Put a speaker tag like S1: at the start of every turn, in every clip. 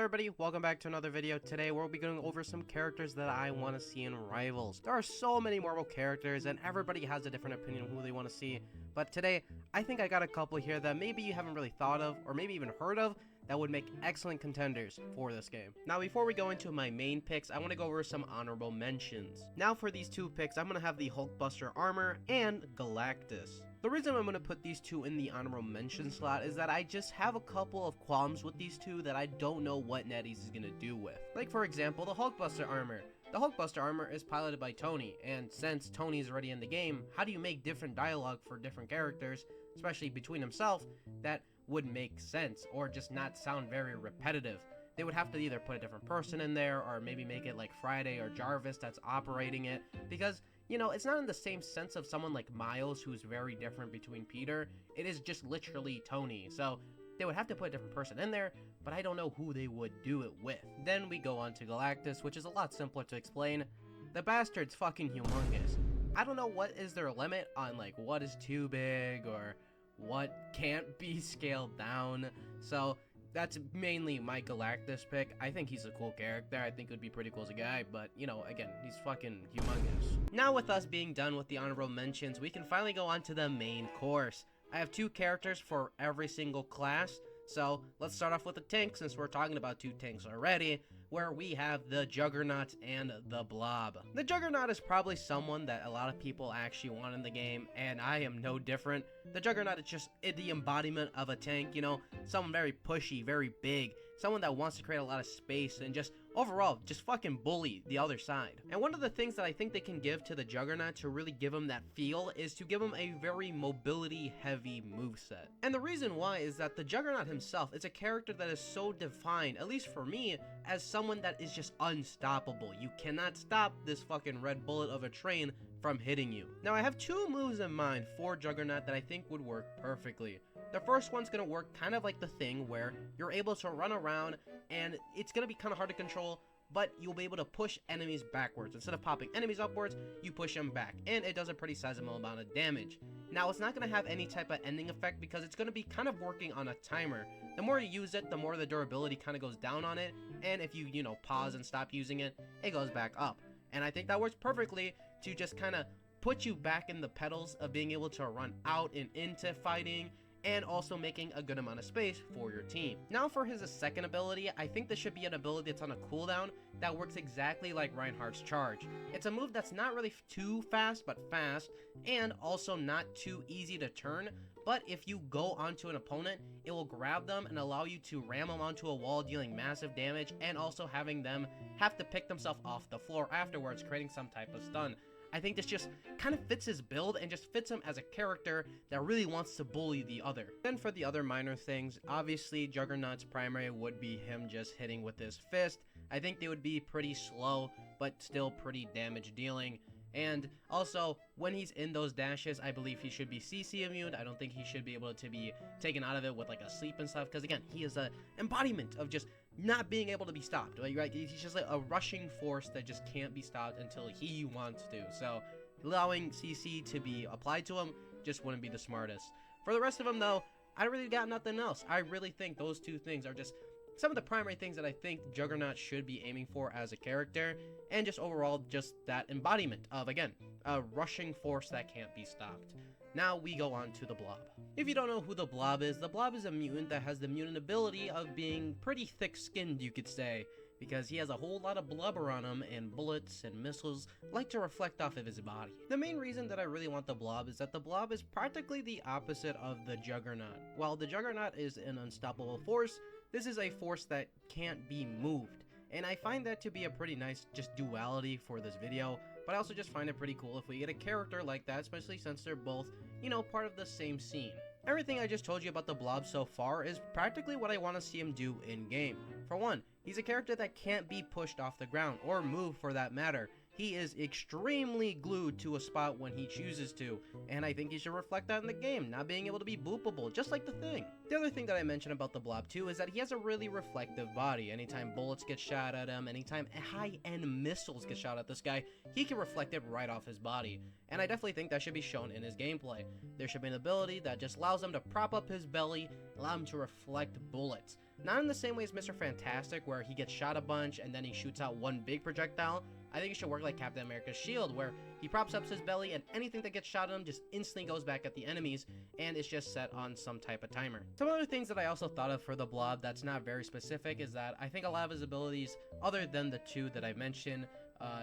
S1: everybody, welcome back to another video. Today we'll be going over some characters that I want to see in Rivals. There are so many Marvel characters and everybody has a different opinion of who they want to see, but today I think I got a couple here that maybe you haven't really thought of or maybe even heard of that would make excellent contenders for this game. Now before we go into my main picks, I want to go over some honorable mentions. Now for these two picks, I'm going to have the Hulkbuster armor and Galactus. The reason I'm going to put these two in the honorable mention slot is that I just have a couple of qualms with these two that I don't know what NetEase is going to do with. Like for example, the Hulkbuster armor. The Hulkbuster armor is piloted by Tony, and since Tony's already in the game, how do you make different dialogue for different characters, especially between himself, that would make sense or just not sound very repetitive? They would have to either put a different person in there or maybe make it like Friday or Jarvis that's operating it, because you know, it's not in the same sense of someone like Miles, who's very different between Peter. It is just literally Tony. So they would have to put a different person in there, but I don't know who they would do it with. Then we go on to Galactus, which is a lot simpler to explain. The bastard's fucking humongous. I don't know what is their limit on like what is too big or what can't be scaled down. So that's mainly my Galactus pick. I think he's a cool character. I think it would be pretty cool as a guy, but you know, again, he's fucking humongous. Now with us being done with the honorable mentions, we can finally go on to the main course. I have two characters for every single class, so let's start off with the tank since we're talking about two tanks already, where we have the Juggernaut and the Blob. The Juggernaut is probably someone that a lot of people actually want in the game, and I am no different. The Juggernaut is just the embodiment of a tank, you know, someone very pushy, very big, someone that wants to create a lot of space and just overall just fucking bully the other side. And one of the things that I think they can give to the Juggernaut to really give him that feel is to give him a very mobility heavy moveset. And the reason why is that the Juggernaut himself is a character that is so defined, at least for me, as someone that is just unstoppable. You cannot stop this fucking red bullet of a train from hitting you. Now I have two moves in mind for Juggernaut that I think would work perfectly. The first one's gonna work kind of like the Thing, where you're able to run around and it's gonna be kind of hard to control, but you'll be able to push enemies backwards. Instead of popping enemies upwards, you push them back, and it does a pretty sizable amount of damage. Now it's not gonna have any type of ending effect because it's gonna be kind of working on a timer. The more you use it, the more the durability kind of goes down on it, and if you know, pause and stop using it, it goes back up. And I think that works perfectly to just kind of put you back in the pedals of being able to run out and into fighting, and also making a good amount of space for your team. Now for his second ability, I think this should be an ability that's on a cooldown that works exactly like Reinhardt's charge. It's a move that's not really too fast, but fast, and also not too easy to turn, but if you go onto an opponent, it will grab them and allow you to ram them onto a wall, dealing massive damage, and also having them have to pick themselves off the floor afterwards, creating some type of stun. I think this just kind of fits his build and just fits him as a character that really wants to bully the other. Then for the other minor things, obviously Juggernaut's primary would be him just hitting with his fist. I think they would be pretty slow, but still pretty damage dealing. And also, when he's in those dashes, I believe he should be CC immune. I don't think he should be able to be taken out of it with like a sleep and stuff, because again, he is a embodiment of just not being able to be stopped, right? He's just like a rushing force that just can't be stopped until he wants to. So allowing CC to be applied to him just wouldn't be the smartest. For the rest of them though, I really got nothing else. I really think those two things are just some of the primary things that I think Juggernaut should be aiming for as a character, and just overall just that embodiment of, again, a rushing force that can't be stopped. Now we go on to the Blob. If you don't know who the Blob is a mutant that has the mutant ability of being pretty thick-skinned, you could say, because he has a whole lot of blubber on him, and bullets and missiles like to reflect off of his body. The main reason that I really want the Blob is that the Blob is practically the opposite of the Juggernaut. While the Juggernaut is an unstoppable force, this is a force that can't be moved, and I find that to be a pretty nice just duality for this video, but I also just find it pretty cool if we get a character like that, especially since they're both, you know, part of the same scene. Everything I just told you about the Blob so far is practically what I want to see him do in-game. For one, he's a character that can't be pushed off the ground, or move for that matter. He is extremely glued to a spot when he chooses to, and I think he should reflect that in the game, not being able to be boopable, just like the Thing. The other thing that I mentioned about the Blob too is that he has a really reflective body. Anytime bullets get shot at him, anytime high-end missiles get shot at this guy, he can reflect it right off his body, and I definitely think that should be shown in his gameplay. There should be an ability that just allows him to prop up his belly, allow him to reflect bullets. Not in the same way as Mr. Fantastic, where he gets shot a bunch and then he shoots out one big projectile. I think it should work like Captain America's shield, where he props up his belly and anything that gets shot at him just instantly goes back at the enemies, and it's just set on some type of timer. Some other things that I also thought of for the Blob that's not very specific is that I think a lot of his abilities, other than the two that I mentioned,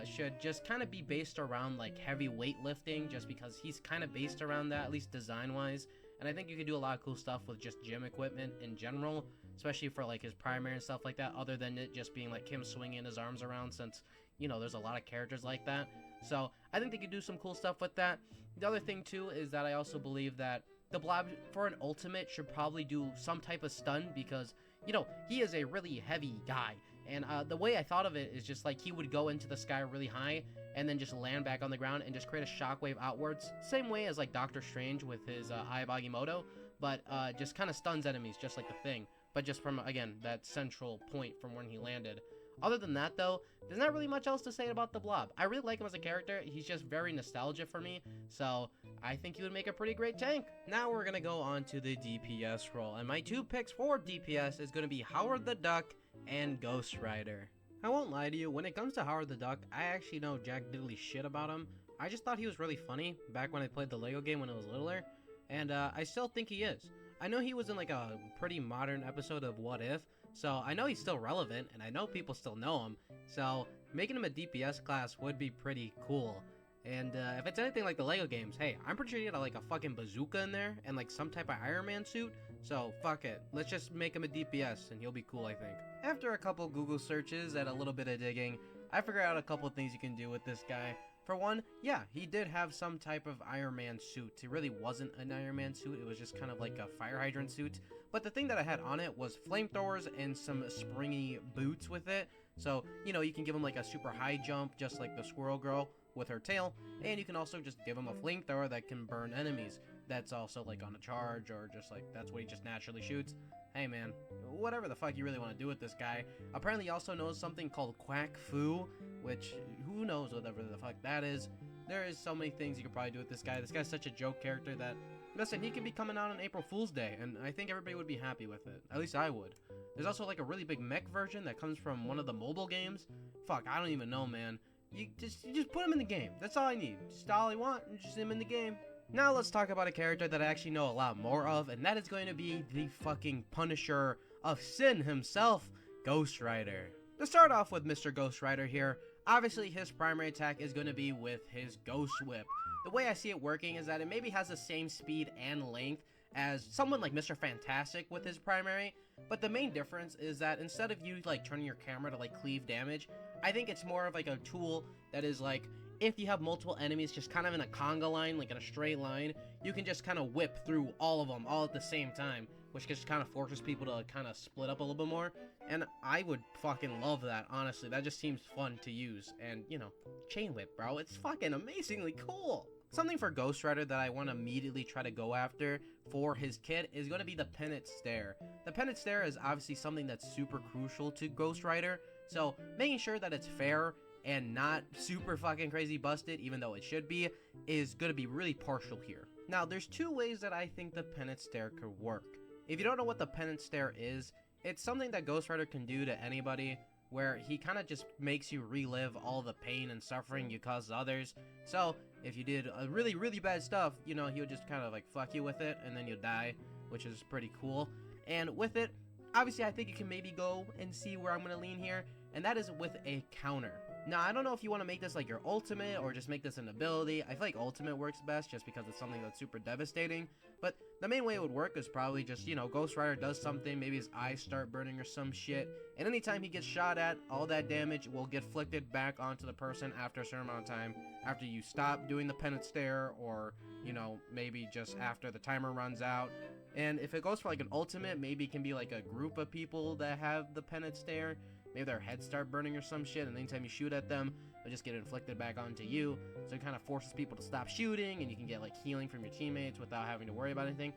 S1: should just kind of be based around like heavy weightlifting, just because he's kind of based around that, at least design-wise. And I think you could do a lot of cool stuff with just gym equipment in general, especially for like his primary and stuff like that, other than it just being like him swinging his arms around, since, you know, there's a lot of characters like that. So I think they could do some cool stuff with that. The other thing too is that I also believe that the Blob for an ultimate should probably do some type of stun, because, you know, he is a really heavy guy. And the way I thought of it is just like he would go into the sky really high and then just land back on the ground and just create a shockwave outwards. Same way as like Doctor Strange with his Eye of Agamotto, but just kind of stuns enemies just like the Thing. But just from, again, that central point from when he landed. Other than that, though, there's not really much else to say about the Blob. I really like him as a character. He's just very nostalgic for me, so I think he would make a pretty great tank. Now we're going to go on to the DPS role, and my two picks for DPS is going to be Howard the Duck and Ghost Rider. I won't lie to you, when it comes to Howard the Duck, I actually know jack diddly shit about him. I just thought he was really funny back when I played the Lego game when I was littler, and I still think he is. I know he was in like a pretty modern episode of What If, so I know he's still relevant, and I know people still know him, so making him a DPS class would be pretty cool. And if it's anything like the Lego games, hey, I'm pretty sure you had like a fucking bazooka in there, and like some type of Iron Man suit, so fuck it, let's just make him a DPS, and he'll be cool, I think. After a couple Google searches and a little bit of digging, I figured out a couple things you can do with this guy. For one, yeah, he did have some type of Iron Man suit. It really wasn't an Iron Man suit, it was just kind of like a fire hydrant suit. But the thing that I had on it was flamethrowers and some springy boots with it. So, you know, you can give him like a super high jump, just like the Squirrel Girl with her tail. And you can also just give him a flamethrower that can burn enemies. That's also like on a charge, or just like, that's what he just naturally shoots. Hey man, whatever the fuck you really want to do with this guy. Apparently he also knows something called Quack Fu, which, who knows whatever the fuck that is. There is so many things you could probably do with this guy. This guy's such a joke character that, listen, he could be coming out on April Fool's Day, and I think everybody would be happy with it. At least I would. There's also like a really big mech version that comes from one of the mobile games. Fuck, I don't even know, man. You just put him in the game. That's all I need. Just all I want, just him in the game. Now let's talk about a character that I actually know a lot more of, and that is going to be the fucking Punisher of Sin himself, Ghost Rider. To start off with Mr. Ghost Rider here, obviously his primary attack is going to be with his Ghost Whip. The way I see it working is that it maybe has the same speed and length as someone like Mr. Fantastic with his primary, but the main difference is that instead of you like turning your camera to like cleave damage, I think it's more of like a tool that is like, if you have multiple enemies just kind of in a conga line, like in a straight line, you can just kind of whip through all of them all at the same time, which just kind of forces people to kind of split up a little bit more. And I would fucking love that, honestly. That just seems fun to use. And, you know, chain whip, bro. It's fucking amazingly cool. Something for Ghost Rider that I want to immediately try to go after for his kit is going to be the Pennant Stare. The Pennant Stare is obviously something that's super crucial to Ghost Rider, so making sure that it's fair and not super fucking crazy busted, even though it should be, is going to be really partial here. Now, there's two ways that I think the Pennant Stare could work. If you don't know what the Pennant Stare is, it's something that Ghost Rider can do to anybody, where he kind of just makes you relive all the pain and suffering you caused others. So, if you did a really, really bad stuff, you know, he would just kind of like fuck you with it, and then you die, which is pretty cool. And with it, obviously I think you can maybe go and see where I'm going to lean here, and that is with a counter. Now, I don't know if you want to make this like your ultimate or just make this an ability. I feel like ultimate works best just because it's something that's super devastating. But the main way it would work is probably just, you know, Ghost Rider does something, maybe his eyes start burning or some shit. And anytime he gets shot at, all that damage will get flicted back onto the person after a certain amount of time. After you stop doing the Pennant Stare, or, you know, maybe just after the timer runs out. And if it goes for like an ultimate, maybe it can be like a group of people that have the Pennant Stare. Maybe their heads start burning or some shit, and anytime you shoot at them, they'll just get inflicted back onto you. So it kind of forces people to stop shooting, and you can get like healing from your teammates without having to worry about anything.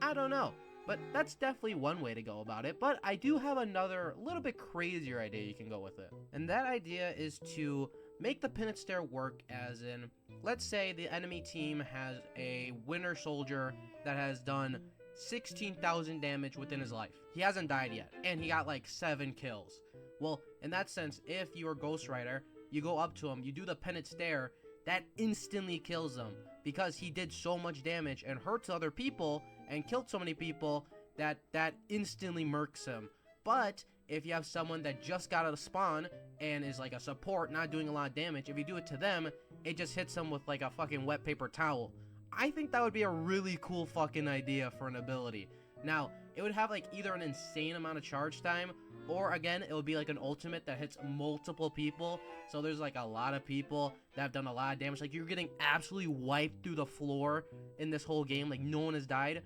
S1: I don't know, but that's definitely one way to go about it. But I do have another little bit crazier idea you can go with it. And that idea is to make the Pennant Stare work as in, let's say the enemy team has a Winter Soldier that has done 16,000 damage within his life. He hasn't died yet, and he got like 7 kills. Well, in that sense, if you're Ghost Rider, you go up to him, you do the Penance Stare, that instantly kills him, because he did so much damage and hurts other people and killed so many people that instantly murks him. But if you have someone that just got out of spawn and is like a support, not doing a lot of damage, if you do it to them, it just hits them with like a fucking wet paper towel. I think that would be a really cool fucking idea for an ability. Now, it would have like either an insane amount of charge time, or again, it would be like an ultimate that hits multiple people. So there's like a lot of people that have done a lot of damage. Like you're getting absolutely wiped through the floor in this whole game. Like no one has died.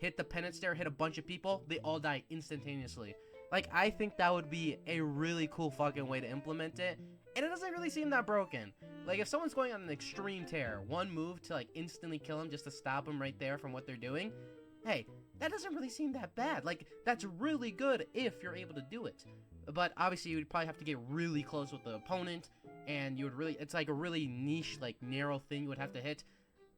S1: Hit the Penance Stare, hit a bunch of people, they all die instantaneously. Like I think that would be a really cool fucking way to implement it. And it doesn't really seem that broken. Like if someone's going on an extreme tear, one move to like instantly kill him just to stop them right there from what they're doing, hey, that doesn't really seem that bad. Like that's really good if you're able to do it. But obviously you would probably have to get really close with the opponent, and you would really, it's like a really niche, like narrow thing you would have to hit.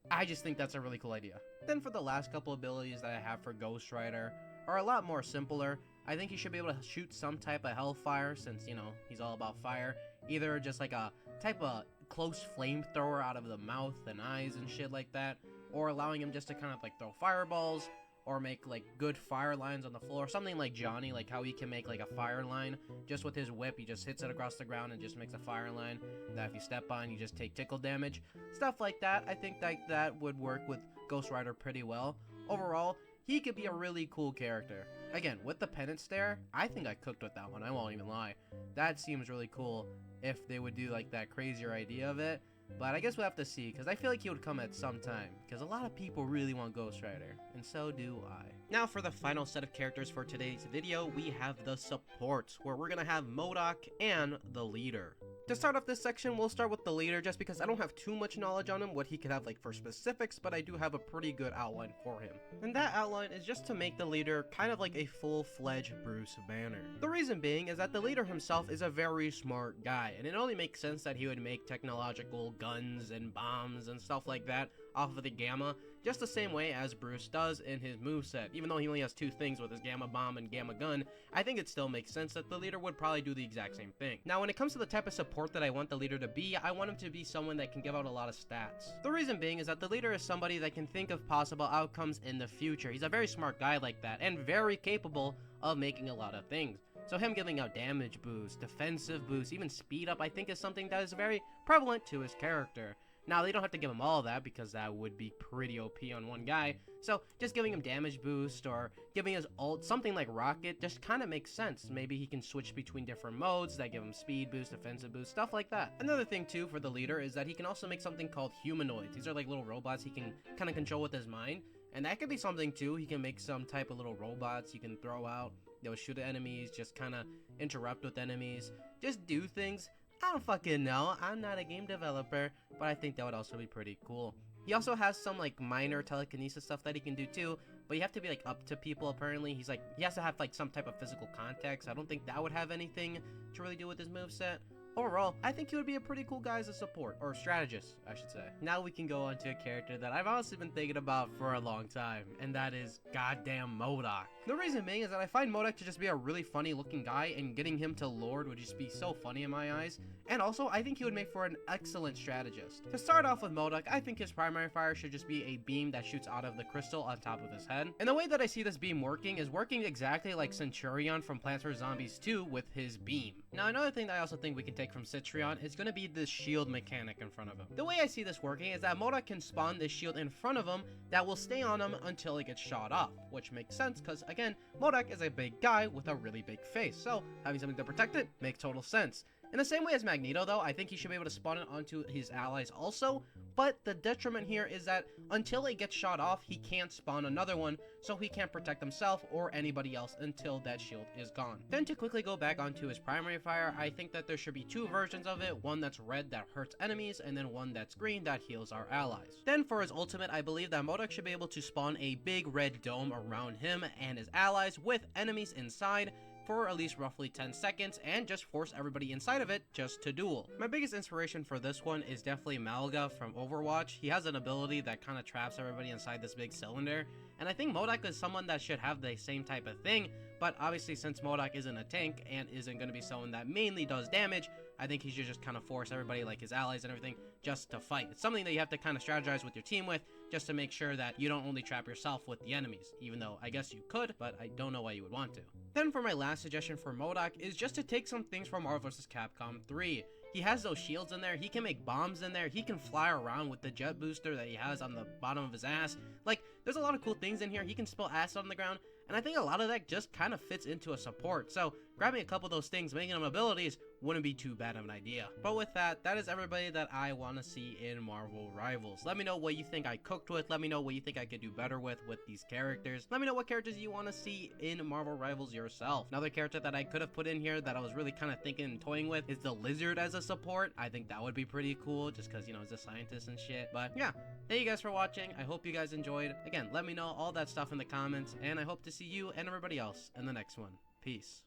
S1: I just think that's a really cool idea. Then for the last couple abilities that I have for Ghost Rider are a lot more simpler. I think he should be able to shoot some type of hellfire, since, you know, he's all about fire. Either just like a type of close flamethrower out of the mouth and eyes and shit like that, or allowing him just to kind of like throw fireballs, or make like good fire lines on the floor. Something like Johnny, like how he can make like a fire line just with his whip. He just hits it across the ground and just makes a fire line that if you step on, you just take tickle damage. Stuff like that. I think that would work with Ghost Rider pretty well. Overall, he could be a really cool character. Again, with the Penance Stare, I think I cooked with that one, I won't even lie. That seems really cool if they would do like that crazier idea of it. But I guess we'll have to see, because I feel like he would come at some time, because a lot of people really want Ghost Rider, and so do I. Now for the final set of characters for today's video, we have the supports, where we're going to have MODOK and the leader. To start off this section, we'll start with the leader, just because I don't have too much knowledge on him, what he could have like for specifics, but I do have a pretty good outline for him. And that outline is just to make the leader kind of like a full-fledged Bruce Banner. The reason being is that the leader himself is a very smart guy, and it only makes sense that he would make technological guns and bombs and stuff like that off of the Gamma, just the same way as Bruce does in his moveset. Even though he only has 2 things with his Gamma Bomb and Gamma Gun, I think it still makes sense that the leader would probably do the exact same thing. Now when it comes to the type of support that I want the leader to be, I want him to be someone that can give out a lot of stats. The reason being is that the leader is somebody that can think of possible outcomes in the future. He's a very smart guy like that, and very capable of making a lot of things. So him giving out damage boost, defensive boost, even speed up, I think is something that is very prevalent to his character. Now, they don't have to give him all of that, because that would be pretty OP on one guy. So, just giving him damage boost, or giving his ult, something like Rocket, just kind of makes sense. Maybe he can switch between different modes that give him speed boost, defensive boost, stuff like that. Another thing, too, for the leader is that he can also make something called humanoids. These are like little robots he can kind of control with his mind. And that could be something, too. He can make some type of little robots you can throw out. They'll shoot at enemies, just kind of interrupt with enemies, just do things. I don't fucking know, I'm not a game developer, but I think that would also be pretty cool. He also has some like minor telekinesis stuff that he can do too, but you have to be like up to people apparently. He has to have like some type of physical contact, so I don't think that would have anything to really do with his moveset. Overall, I think he would be a pretty cool guy as a support, or strategist, I should say. Now we can go on to a character that I've honestly been thinking about for a long time, and that is goddamn MODOK. The reason being is that I find MODOK to just be a really funny looking guy, and getting him to Lord would just be so funny in my eyes. And also, I think he would make for an excellent strategist. To start off with MODOK, I think his primary fire should just be a beam that shoots out of the crystal on top of his head. And the way that I see this beam working is working exactly like Centurion from Plants vs. Zombies 2 with his beam. Now, another thing that I also think we can take from Cetrion is going to be the shield mechanic in front of him. The way I see this working is that MODOK can spawn this shield in front of him that will stay on him until it gets shot off, which makes sense because, again, MODOK is a big guy with a really big face, so having something to protect it makes total sense. In the same way as Magneto, though, I think he should be able to spawn it onto his allies also, but the detriment here is that until it gets shot off, he can't spawn another one, so he can't protect himself or anybody else until that shield is gone. Then to quickly go back onto his primary fire, I think that there should be 2 versions of it, one that's red that hurts enemies, and then one that's green that heals our allies. Then for his ultimate, I believe that MODOK should be able to spawn a big red dome around him and his allies with enemies inside, for at least roughly 10 seconds and just force everybody inside of it just to duel. My biggest inspiration for this one is definitely Malga from Overwatch. He has an ability that kind of traps everybody inside this big cylinder, and I think MODOK is someone that should have the same type of thing, but obviously since MODOK isn't a tank and isn't going to be someone that mainly does damage, I think he should just kind of force everybody, like his allies and everything, just to fight. It's something that you have to kind of strategize with your team with, just to make sure that you don't only trap yourself with the enemies, even though I guess you could, but I don't know why you would want to. Then for my last suggestion for MODOK is just to take some things from Marvel vs. Capcom 3. He has those shields in there, he can make bombs in there, he can fly around with the jet booster that he has on the bottom of his ass. Like, there's a lot of cool things in here. He can spill acid on the ground, and I think a lot of that just kind of fits into a support. So grabbing a couple of those things, making them abilities, wouldn't be too bad of an idea. But with that, that is everybody that I want to see in Marvel Rivals. Let me know what you think I cooked with. Let me know what you think I could do better with these characters. Let me know what characters you want to see in Marvel Rivals yourself. Another character that I could have put in here that I was really kind of thinking and toying with is the Lizard as a support. I think that would be pretty cool just because, you know, he's a scientist and shit. But yeah, thank you guys for watching. I hope you guys enjoyed. Again, let me know all that stuff in the comments, and I hope to see you and everybody else in the next one. Peace.